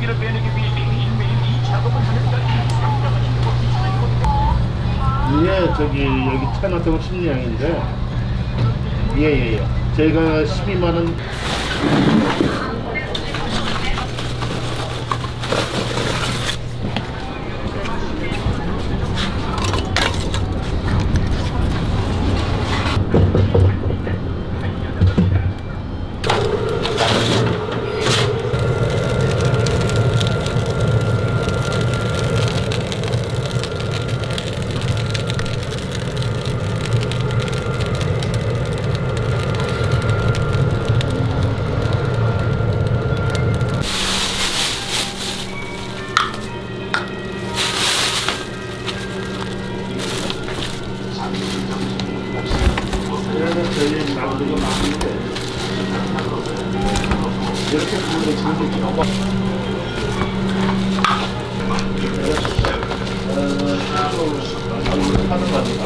공기를 빼내기 위해 매일매일 이 작업을 하는 예, 저기 여기 차나태고 심리양인데 예예예. 제가 12만 원. 저희 남들도 많은데 이렇게 부르는 장면이 너무 하는 거 같아요.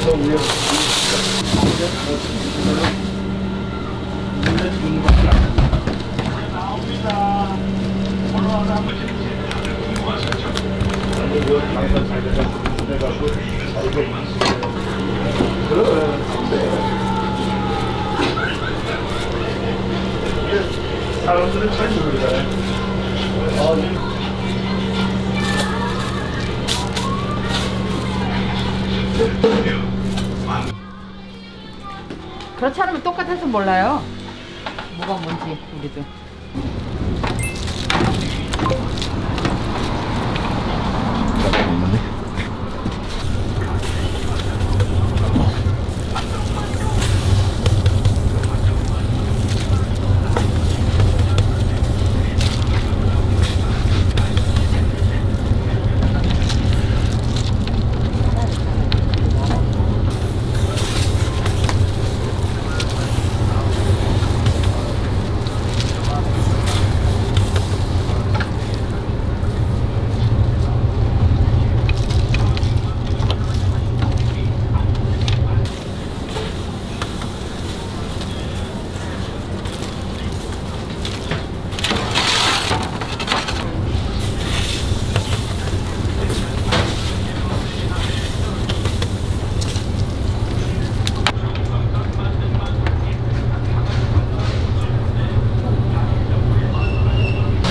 저 위에 사람들은 잘 모르잖아요. 그렇지 않으면 똑같아서 몰라요. 뭐가 뭔지 우리도.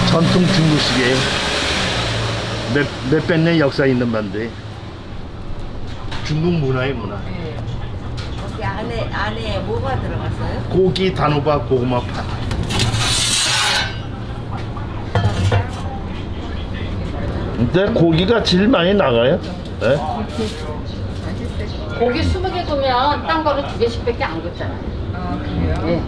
전통 중국식이에요. 몇백 년 역사 있는 반도에 중국 문화의 문화. 여기 안에 뭐가 들어갔어요? 고기, 단호박, 고구마, 파. 근데 고기가 제일 많이 나가요. 네? 고기 20개 구면 딴 거는 2개씩밖에 안 굽잖아요. 아 그래요? 예.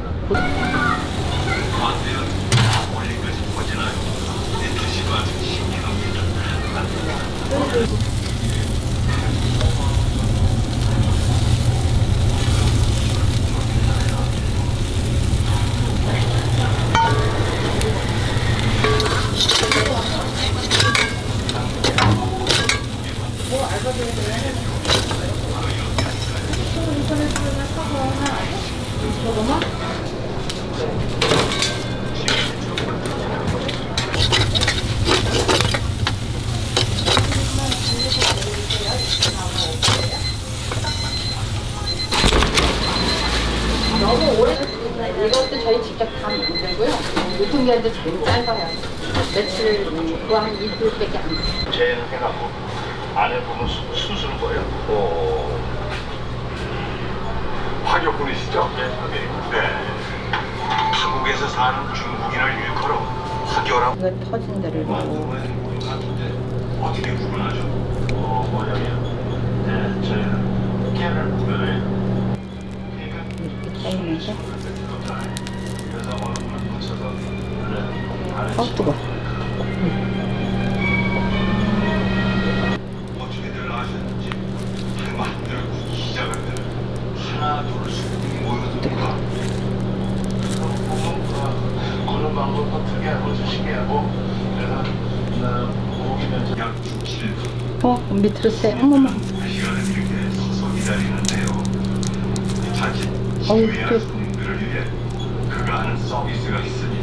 너무 오래 이것도 저희 직접 다 만들고요. 유통기한도 제일 짧아요. 며칠 그거 한 이틀밖에 안 돼요. 재해갖고 안에 보면 수술 거예요. 화교분이시죠? 네. 한국에서 사는 중국인을 일컬어 화교라고. 이거 터진 데를 보고 어떻게 구분하죠? 뭐냐면 저희는 깨를 구별해요. 이렇게 떼면서 그래서 얼음을 묻혀서 뜨거. 어떻게들 아셨는지 만들고 시작을 하나 둘씩 모여듭니다. 그런 방법도 특이하고 신기하고 그래서 고기면서 약 7분 밑으로 떼. 어머머. 시간을 이렇게 서서 기다리는데요. 자칫 어우, 지휘할 손님들을 위해 그가 하는 서비스가 있으니